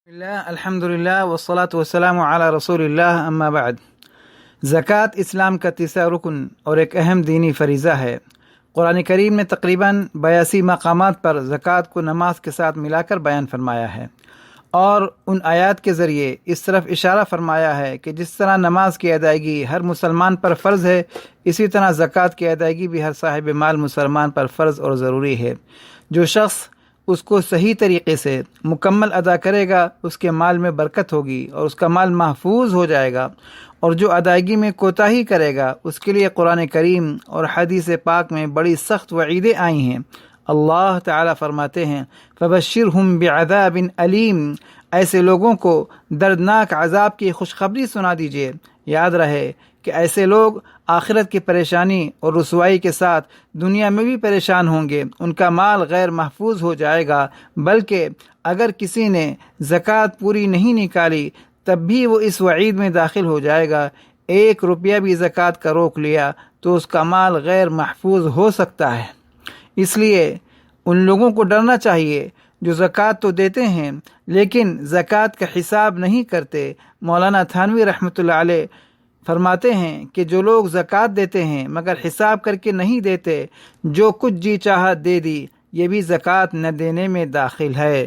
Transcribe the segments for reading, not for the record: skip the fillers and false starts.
اللہ الحمد للہ والصلاة والسلام علی رسول اللہ اما بعد۔ زکوٰۃ اسلام کا تیسرا رکن اور ایک اہم دینی فریضہ ہے۔ قرآن کریم نے تقریباً 82 مقامات پر زکوٰۃ کو نماز کے ساتھ ملا کر بیان فرمایا ہے، اور ان آیات کے ذریعے اس طرف اشارہ فرمایا ہے کہ جس طرح نماز کی ادائیگی ہر مسلمان پر فرض ہے، اسی طرح زکوٰۃ کی ادائیگی بھی ہر صاحب مال مسلمان پر فرض اور ضروری ہے۔ جو شخص اس کو صحیح طریقے سے مکمل ادا کرے گا، اس کے مال میں برکت ہوگی اور اس کا مال محفوظ ہو جائے گا، اور جو ادائیگی میں کوتاہی کرے گا اس کے لیے قرآن کریم اور حدیث پاک میں بڑی سخت وعیدیں آئی ہیں۔ اللہ تعالیٰ فرماتے ہیں فَبَشِّرْهُمْ بِعَذَابٍ أَلِيمٍ، ایسے لوگوں کو دردناک عذاب کی خوشخبری سنا دیجیے۔ یاد رہے کہ ایسے لوگ آخرت کی پریشانی اور رسوائی کے ساتھ دنیا میں بھی پریشان ہوں گے، ان کا مال غیر محفوظ ہو جائے گا، بلکہ اگر کسی نے زکوٰۃ پوری نہیں نکالی تب بھی وہ اس وعید میں داخل ہو جائے گا۔ 1 روپیہ بھی زکوٰۃ کا روک لیا تو اس کا مال غیر محفوظ ہو سکتا ہے۔ اس لیے ان لوگوں کو ڈرنا چاہیے جو زکوٰۃ تو دیتے ہیں لیکن زکوٰۃ کا حساب نہیں کرتے۔ مولانا تھانوی رحمۃ اللہ علیہ فرماتے ہیں کہ جو لوگ زکوٰۃ دیتے ہیں مگر حساب کر کے نہیں دیتے، جو کچھ جی چاہا دے دی، یہ بھی زکوٰۃ نہ دینے میں داخل ہے۔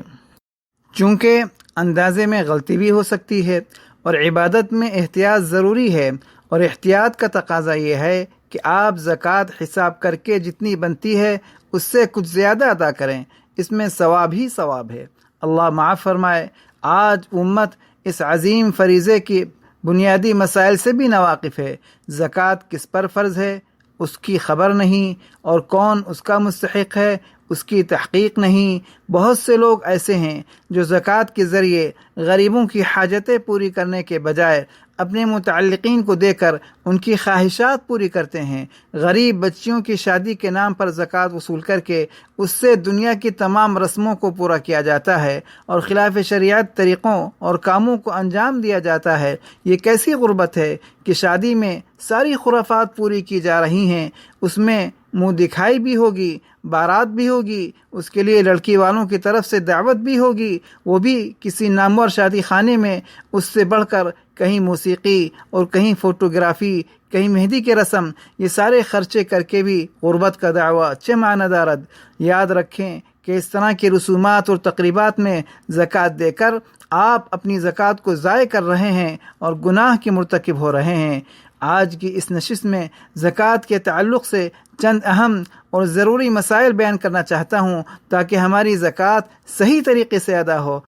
چونکہ اندازے میں غلطی بھی ہو سکتی ہے اور عبادت میں احتیاط ضروری ہے، اور احتیاط کا تقاضا یہ ہے کہ آپ زکوٰۃ حساب کر کے جتنی بنتی ہے اس سے کچھ زیادہ ادا کریں، اس میں ثواب ہی ثواب ہے۔ اللہ معاف فرمائے، آج امت اس عظیم فریضے کی بنیادی مسائل سے بھی ناواقف ہے۔ زکوٰۃ کس پر فرض ہے اس کی خبر نہیں، اور کون اس کا مستحق ہے اس کی تحقیق نہیں۔ بہت سے لوگ ایسے ہیں جو زکوٰۃ کے ذریعے غریبوں کی حاجتیں پوری کرنے کے بجائے اپنے متعلقین کو دے کر ان کی خواہشات پوری کرتے ہیں۔ غریب بچیوں کی شادی کے نام پر زکوٰۃ وصول کر کے اس سے دنیا کی تمام رسموں کو پورا کیا جاتا ہے اور خلاف شریعت طریقوں اور کاموں کو انجام دیا جاتا ہے۔ یہ کیسی غربت ہے کہ شادی میں ساری خرافات پوری کی جا رہی ہیں، اس میں منہ دکھائی بھی ہوگی، بارات بھی ہوگی، اس کے لیے لڑکی والوں کی طرف سے دعوت بھی ہوگی، وہ بھی کسی نامور شادی خانے میں، اس سے بڑھ کر کہیں موسیقی اور کہیں فوٹوگرافی، کہیں مہندی کے رسم، یہ سارے خرچے کر کے بھی غربت کا دعویٰ چہ معنی دارد۔ یاد رکھیں کہ اس طرح کی رسومات اور تقریبات میں زکوٰۃ دے کر آپ اپنی زکوٰۃ کو ضائع کر رہے ہیں اور گناہ کے مرتکب ہو رہے ہیں۔ آج کی اس نشست میں زکوٰۃ کے تعلق سے چند اہم اور ضروری مسائل بیان کرنا چاہتا ہوں تاکہ ہماری زکوٰۃ صحیح طریقے سے ادا ہو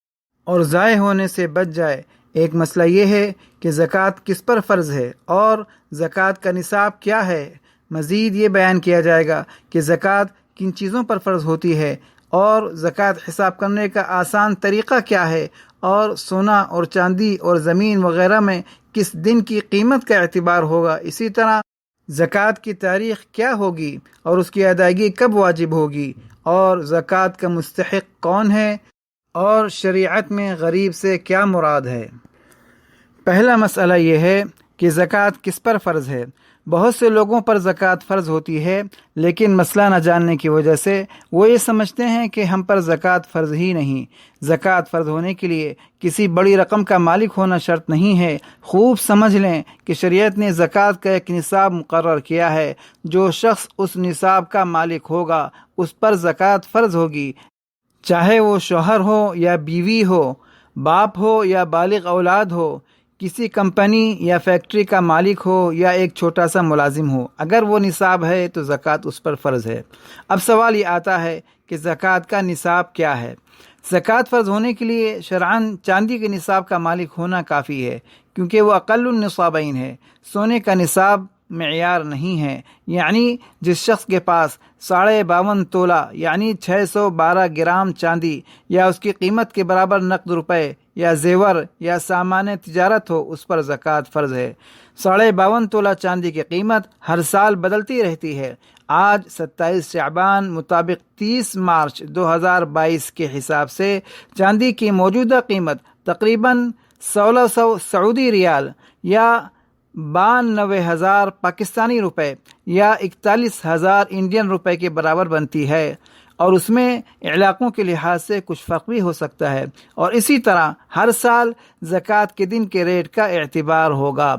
اور ضائع ہونے سے بچ جائے۔ ایک مسئلہ یہ ہے کہ زکوٰۃ کس پر فرض ہے اور زکوٰۃ کا نصاب کیا ہے۔ مزید یہ بیان کیا جائے گا کہ زکوٰۃ کن چیزوں پر فرض ہوتی ہے، اور زکوٰۃ حساب کرنے کا آسان طریقہ کیا ہے، اور سونا اور چاندی اور زمین وغیرہ میں کس دن کی قیمت کا اعتبار ہوگا۔ اسی طرح زکوٰۃ کی تاریخ کیا ہوگی اور اس کی ادائیگی کب واجب ہوگی، اور زکوٰۃ کا مستحق کون ہے، اور شریعت میں غریب سے کیا مراد ہے۔ پہلا مسئلہ یہ ہے کہ زکوٰۃ کس پر فرض ہے۔ بہت سے لوگوں پر زکوٰۃ فرض ہوتی ہے لیکن مسئلہ نہ جاننے کی وجہ سے وہ یہ سمجھتے ہیں کہ ہم پر زکوٰۃ فرض ہی نہیں۔ زکوٰۃ فرض ہونے کے لیے کسی بڑی رقم کا مالک ہونا شرط نہیں ہے۔ خوب سمجھ لیں کہ شریعت نے زکوٰۃ کا ایک نصاب مقرر کیا ہے، جو شخص اس نصاب کا مالک ہوگا اس پر زکوٰۃ فرض ہوگی، چاہے وہ شوہر ہو یا بیوی ہو، باپ ہو یا بالغ اولاد ہو، کسی کمپنی یا فیکٹری کا مالک ہو یا ایک چھوٹا سا ملازم ہو۔ اگر وہ نصاب ہے تو زکوٰۃ اس پر فرض ہے۔ اب سوال یہ آتا ہے کہ زکوٰۃ کا نصاب کیا ہے۔ زکوٰۃ فرض ہونے کے لیے شرعاً چاندی کے نصاب کا مالک ہونا کافی ہے، کیونکہ وہ اقل النصابین ہے۔ سونے کا نصاب معیار نہیں ہے، یعنی جس شخص کے پاس 52.5 تولہ یعنی 612 گرام چاندی یا اس کی قیمت کے برابر نقد روپے یا زیور یا سامان تجارت ہو، اس پر زکوٰۃ فرض ہے۔ 52.5 تولہ چاندی کی قیمت ہر سال بدلتی رہتی ہے۔ آج 27 شعبان مطابق 30 مارچ 2022 کے حساب سے چاندی کی موجودہ قیمت تقریباً 1600 سعودی ریال یا 92,000 پاکستانی روپے یا 41,000 انڈین روپے کے برابر بنتی ہے، اور اس میں علاقوں کے لحاظ سے کچھ فرق بھی ہو سکتا ہے، اور اسی طرح ہر سال زکوٰۃ کے دن کے ریٹ کا اعتبار ہوگا۔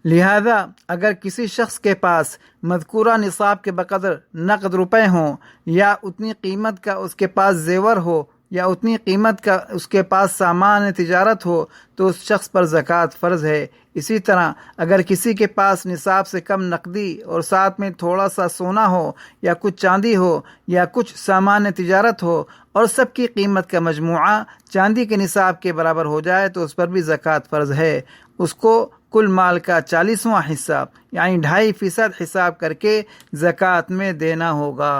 لہذا اگر کسی شخص کے پاس مذکورہ نصاب کے بقدر نقد روپے ہوں، یا اتنی قیمت کا اس کے پاس زیور ہو، یا اتنی قیمت کا اس کے پاس سامان تجارت ہو، تو اس شخص پر زکوٰۃ فرض ہے۔ اسی طرح اگر کسی کے پاس نصاب سے کم نقدی اور ساتھ میں تھوڑا سا سونا ہو، یا کچھ چاندی ہو، یا کچھ سامان تجارت ہو، اور سب کی قیمت کا مجموعہ چاندی کے نصاب کے برابر ہو جائے، تو اس پر بھی زکوٰۃ فرض ہے۔ اس کو کل مال کا 40واں حصہ یعنی 2.5% حساب کر کے زکوٰۃ میں دینا ہوگا۔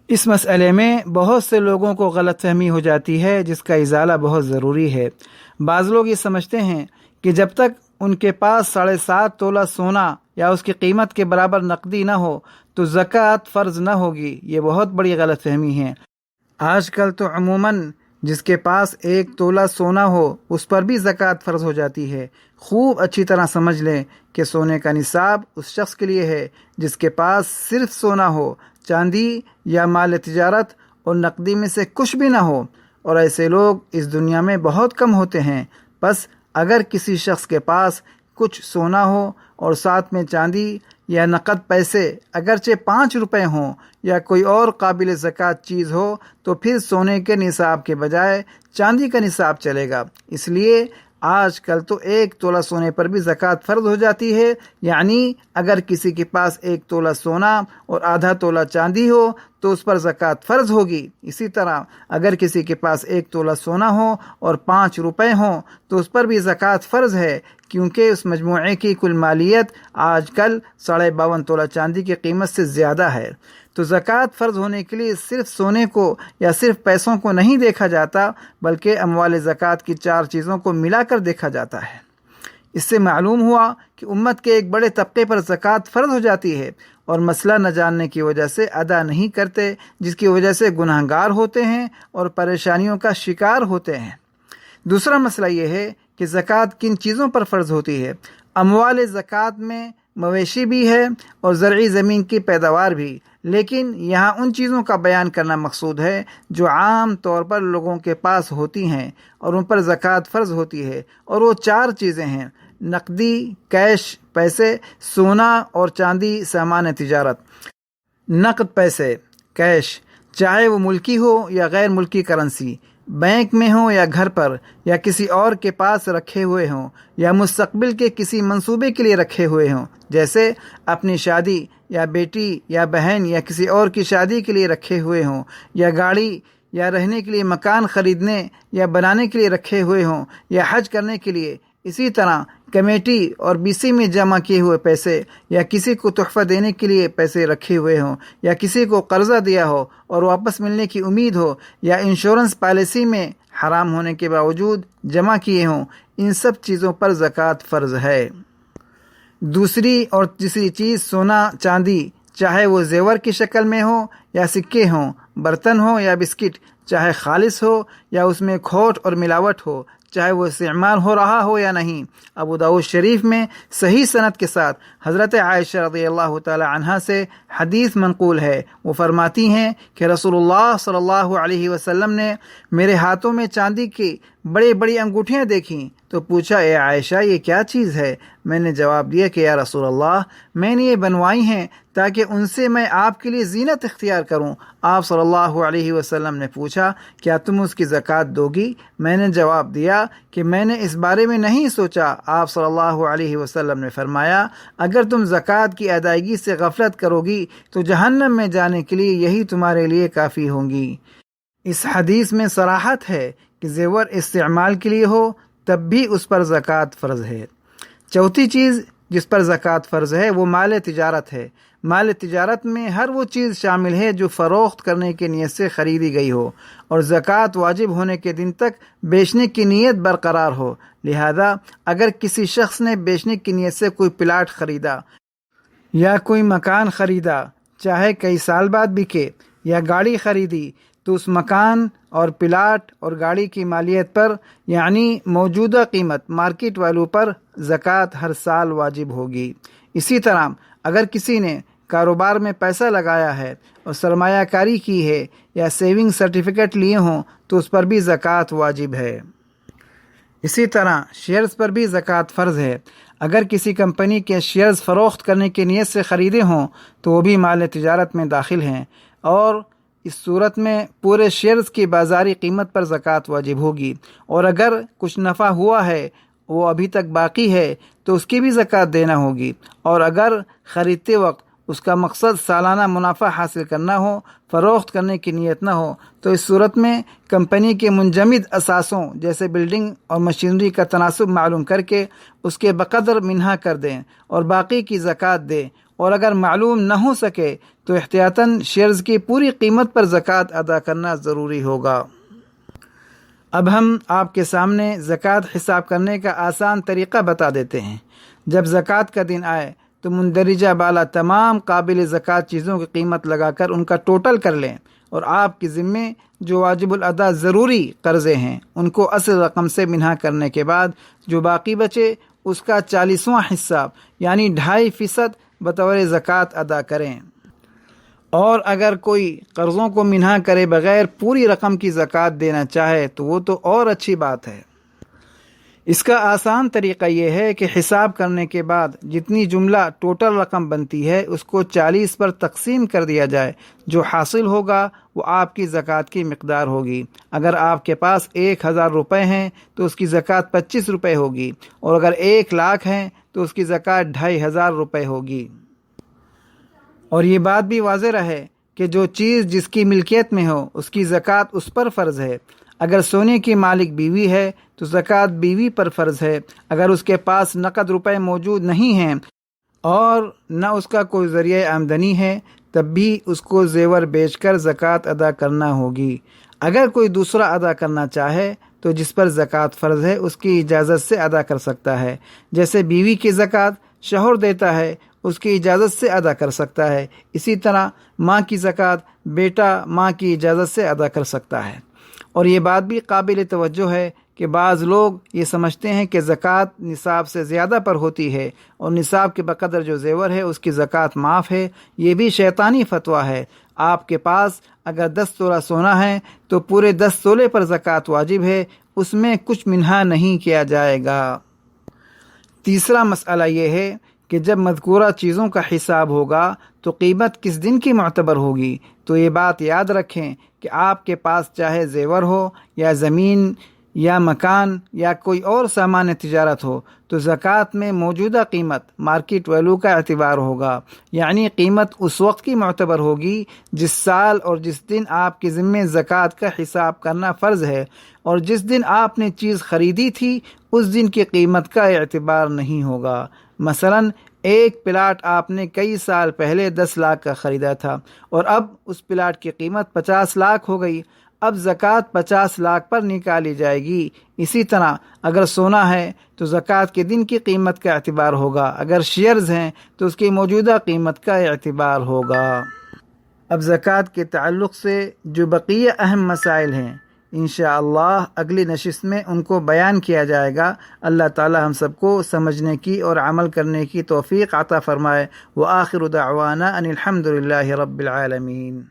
اس مسئلے میں بہت سے لوگوں کو غلط فہمی ہو جاتی ہے، جس کا ازالہ بہت ضروری ہے۔ بعض لوگ یہ سمجھتے ہیں کہ جب تک ان کے پاس 7.5 تولہ سونا یا اس کی قیمت کے برابر نقدی نہ ہو تو زکوٰۃ فرض نہ ہوگی۔ یہ بہت بڑی غلط فہمی ہے۔ آج کل تو عموماً جس کے پاس 1 تولہ سونا ہو اس پر بھی زکوٰۃ فرض ہو جاتی ہے۔ خوب اچھی طرح سمجھ لیں کہ سونے کا نصاب اس شخص کے لیے ہے جس کے پاس صرف سونا ہو، چاندی یا مال تجارت اور نقدی میں سے کچھ بھی نہ ہو، اور ایسے لوگ اس دنیا میں بہت کم ہوتے ہیں۔ بس اگر کسی شخص کے پاس کچھ سونا ہو اور ساتھ میں چاندی یا نقد پیسے اگرچہ 5 روپے ہوں یا کوئی اور قابل زکوٰۃ چیز ہو، تو پھر سونے کے نصاب کے بجائے چاندی کا نصاب چلے گا۔ اس لیے آج کل تو 1 تولہ سونے پر بھی زکوٰۃ فرض ہو جاتی ہے، یعنی اگر کسی کے پاس 1 تولہ سونا اور آدھا تولہ چاندی ہو تو اس پر زکوٰۃ فرض ہوگی۔ اسی طرح اگر کسی کے پاس 1 تولہ سونا ہو اور 5 روپے ہوں تو اس پر بھی زکوٰۃ فرض ہے، کیونکہ اس مجموعے کی کل مالیت آج کل 52.5 تولہ چاندی کی قیمت سے زیادہ ہے۔ تو زکوٰۃ فرض ہونے کے لیے صرف سونے کو یا صرف پیسوں کو نہیں دیکھا جاتا، بلکہ اموال زکوٰۃ کی 4 چیزوں کو ملا کر دیکھا جاتا ہے۔ اس سے معلوم ہوا کہ امت کے ایک بڑے طبقے پر زکوٰۃ فرض ہو جاتی ہے اور مسئلہ نہ جاننے کی وجہ سے ادا نہیں کرتے، جس کی وجہ سے گنہگار ہوتے ہیں اور پریشانیوں کا شکار ہوتے ہیں۔ دوسرا مسئلہ یہ ہے کہ زکوٰۃ کن چیزوں پر فرض ہوتی ہے۔ اموال زکوٰۃ میں مویشی بھی ہے اور زرعی زمین کی پیداوار بھی، لیکن یہاں ان چیزوں کا بیان کرنا مقصود ہے جو عام طور پر لوگوں کے پاس ہوتی ہیں اور ان پر زکوٰۃ فرض ہوتی ہے، اور وہ 4 چیزیں ہیں: نقدی، کیش پیسے، سونا اور چاندی سامان تجارت۔ نقد پیسے، کیش، چاہے وہ ملکی ہو یا غیر ملکی کرنسی، بینک میں ہوں یا گھر پر یا کسی اور کے پاس رکھے ہوئے ہوں، یا مستقبل کے کسی منصوبے کے لیے رکھے ہوئے ہوں، جیسے اپنی شادی یا بیٹی یا بہن یا کسی اور کی شادی کے لیے رکھے ہوئے ہوں، یا گاڑی یا رہنے کے لیے مکان خریدنے یا بنانے کے لیے رکھے ہوئے ہوں، یا حج کرنے کے لیے۔ اسی طرح کمیٹی اور BC میں جمع کیے ہوئے پیسے، یا کسی کو تحفہ دینے کے لیے پیسے رکھے ہوئے ہوں، یا کسی کو قرضہ دیا ہو اور واپس ملنے کی امید ہو، یا انشورنس پالیسی میں حرام ہونے کے باوجود جمع کیے ہوں، ان سب چیزوں پر زکوٰۃ فرض ہے۔ دوسری اور تیسری چیز سونا چاندی، چاہے وہ زیور کی شکل میں ہو یا سکے ہوں، برتن ہو یا بسکٹ، چاہے خالص ہو یا اس میں کھوٹ اور ملاوٹ ہو، چاہے وہ استعمال ہو رہا ہو یا نہیں۔ ابو داؤد شریف میں صحیح سند کے ساتھ حضرت عائشہ رضی اللہ تعالی عنہا سے حدیث منقول ہے۔ وہ فرماتی ہیں کہ رسول اللہ صلی اللہ علیہ وسلم نے میرے ہاتھوں میں چاندی کی بڑی بڑی انگوٹھیاں دیکھیں تو پوچھا، اے عائشہ یہ کیا چیز ہے؟ میں نے جواب دیا کہ یا رسول اللہ، میں نے یہ بنوائی ہیں تاکہ ان سے میں آپ کے لیے زینت اختیار کروں۔ آپ صلی اللہ علیہ وسلم نے پوچھا، کیا تم اس کی زکوٰۃ دو گی؟ میں نے جواب دیا کہ میں نے اس بارے میں نہیں سوچا۔ آپ صلی اللہ علیہ وسلم نے فرمایا، اگر تم زکوٰۃ کی ادائیگی سے غفلت کرو گی تو جہنم میں جانے کے لیے یہی تمہارے لیے کافی ہوں گی۔ اس حدیث میں صراحت ہے کہ زیور استعمال کے لیے ہو تب بھی اس پر زکوٰۃ فرض ہے۔ چوتھی چیز جس پر زکوٰۃ فرض ہے وہ مال تجارت ہے۔ مال تجارت میں ہر وہ چیز شامل ہے جو فروخت کرنے کی نیت سے خریدی گئی ہو اور زکوٰۃ واجب ہونے کے دن تک بیچنے کی نیت برقرار ہو۔ لہذا اگر کسی شخص نے بیچنے کی نیت سے کوئی پلاٹ خریدا یا کوئی مکان خریدا، چاہے کئی سال بعد بکے، یا گاڑی خریدی، تو اس مکان اور پلاٹ اور گاڑی کی مالیت پر یعنی موجودہ قیمت مارکیٹ ویلو پر زکوٰۃ ہر سال واجب ہوگی۔ اسی طرح اگر کسی نے کاروبار میں پیسہ لگایا ہے اور سرمایہ کاری کی ہے یا سیونگ سرٹیفکیٹ لیے ہوں تو اس پر بھی زکوٰۃ واجب ہے۔ اسی طرح شیئرز پر بھی زکوٰۃ فرض ہے۔ اگر کسی کمپنی کے شیئرز فروخت کرنے کی نیت سے خریدے ہوں تو وہ بھی مال تجارت میں داخل ہیں، اور اس صورت میں پورے شیئرز کی بازاری قیمت پر زکوٰۃ واجب ہوگی، اور اگر کچھ نفع ہوا ہے وہ ابھی تک باقی ہے تو اس کی بھی زکوٰۃ دینا ہوگی، اور اگر خریدتے وقت اس کا مقصد سالانہ منافع حاصل کرنا ہو، فروخت کرنے کی نیت نہ ہو، تو اس صورت میں کمپنی کے منجمد اثاثوں جیسے بلڈنگ اور مشینری کا تناسب معلوم کر کے اس کے بقدر منہا کر دیں اور باقی کی زکوٰۃ دیں، اور اگر معلوم نہ ہو سکے تو احتیاطاً شیئرز کی پوری قیمت پر زکوٰۃ ادا کرنا ضروری ہوگا۔ اب ہم آپ کے سامنے زکوٰۃ حساب کرنے کا آسان طریقہ بتا دیتے ہیں۔ جب زکوٰۃ کا دن آئے تو مندرجہ بالا تمام قابل زکوٰۃ چیزوں کی قیمت لگا کر ان کا ٹوٹل کر لیں، اور آپ کے ذمے جو واجب الادا ضروری قرضے ہیں ان کو اصل رقم سے منہا کرنے کے بعد جو باقی بچے اس کا 40واں حصہ یعنی 2.5% بطور زکوٰۃ ادا کریں، اور اگر کوئی قرضوں کو منہا کرے بغیر پوری رقم کی زکوٰۃ دینا چاہے تو وہ تو اور اچھی بات ہے۔ اس کا آسان طریقہ یہ ہے کہ حساب کرنے کے بعد جتنی جملہ ٹوٹل رقم بنتی ہے اس کو 40 پر تقسیم کر دیا جائے، جو حاصل ہوگا وہ آپ کی زکوٰۃ کی مقدار ہوگی۔ اگر آپ کے پاس 1000 روپے ہیں تو اس کی زکوٰۃ 25 روپے ہوگی، اور اگر 1 لاکھ ہیں تو اس کی زکوٰۃ 2500 روپے ہوگی۔ اور یہ بات بھی واضح رہے کہ جو چیز جس کی ملکیت میں ہو اس کی زکوٰۃ اس پر فرض ہے۔ اگر سونے کی مالک بیوی ہے تو زکوٰۃ بیوی پر فرض ہے۔ اگر اس کے پاس نقد روپے موجود نہیں ہیں اور نہ اس کا کوئی ذریعہ آمدنی ہے تب بھی اس کو زیور بیچ کر زکوٰۃ ادا کرنا ہوگی۔ اگر کوئی دوسرا ادا کرنا چاہے تو جس پر زکوٰۃ فرض ہے اس کی اجازت سے ادا کر سکتا ہے، جیسے بیوی کی زکوٰۃ شوہر دیتا ہے اس کی اجازت سے ادا کر سکتا ہے، اسی طرح ماں کی زکوٰۃ بیٹا ماں کی اجازت سے ادا کر سکتا ہے۔ اور یہ بات بھی قابل توجہ ہے کہ بعض لوگ یہ سمجھتے ہیں کہ زکوٰۃ نصاب سے زیادہ پر ہوتی ہے اور نصاب کے بقدر جو زیور ہے اس کی زکوٰۃ معاف ہے۔ یہ بھی شیطانی فتویٰ ہے۔ آپ کے پاس اگر 10 تولہ سونا ہے تو پورے 10 تولے پر زکوٰۃ واجب ہے، اس میں کچھ منہا نہیں کیا جائے گا۔ تیسرا مسئلہ یہ ہے کہ جب مذکورہ چیزوں کا حساب ہوگا تو قیمت کس دن کی معتبر ہوگی؟ تو یہ بات یاد رکھیں کہ آپ کے پاس چاہے زیور ہو یا زمین یا مکان یا کوئی اور سامان تجارت ہو تو زکوٰۃ میں موجودہ قیمت مارکیٹ ویلو کا اعتبار ہوگا، یعنی قیمت اس وقت کی معتبر ہوگی جس سال اور جس دن آپ کے ذمے زکوٰۃ کا حساب کرنا فرض ہے، اور جس دن آپ نے چیز خریدی تھی اس دن کی قیمت کا اعتبار نہیں ہوگا۔ مثلا ایک پلاٹ آپ نے کئی سال پہلے 10 لاکھ کا خریدا تھا اور اب اس پلاٹ کی قیمت 50 لاکھ ہو گئی، اب زکوٰۃ 50 لاکھ پر نکالی جائے گی۔ اسی طرح اگر سونا ہے تو زکوٰۃ کے دن کی قیمت کا اعتبار ہوگا، اگر شیئرز ہیں تو اس کی موجودہ قیمت کا اعتبار ہوگا۔ اب زکوٰۃ کے تعلق سے جو بقیہ اہم مسائل ہیں انشاءاللہ اگلی نشست میں ان کو بیان کیا جائے گا۔ اللہ تعالی ہم سب کو سمجھنے کی اور عمل کرنے کی توفیق عطا فرمائے۔ وآخر دعوانا ان الحمد للہ رب العالمین۔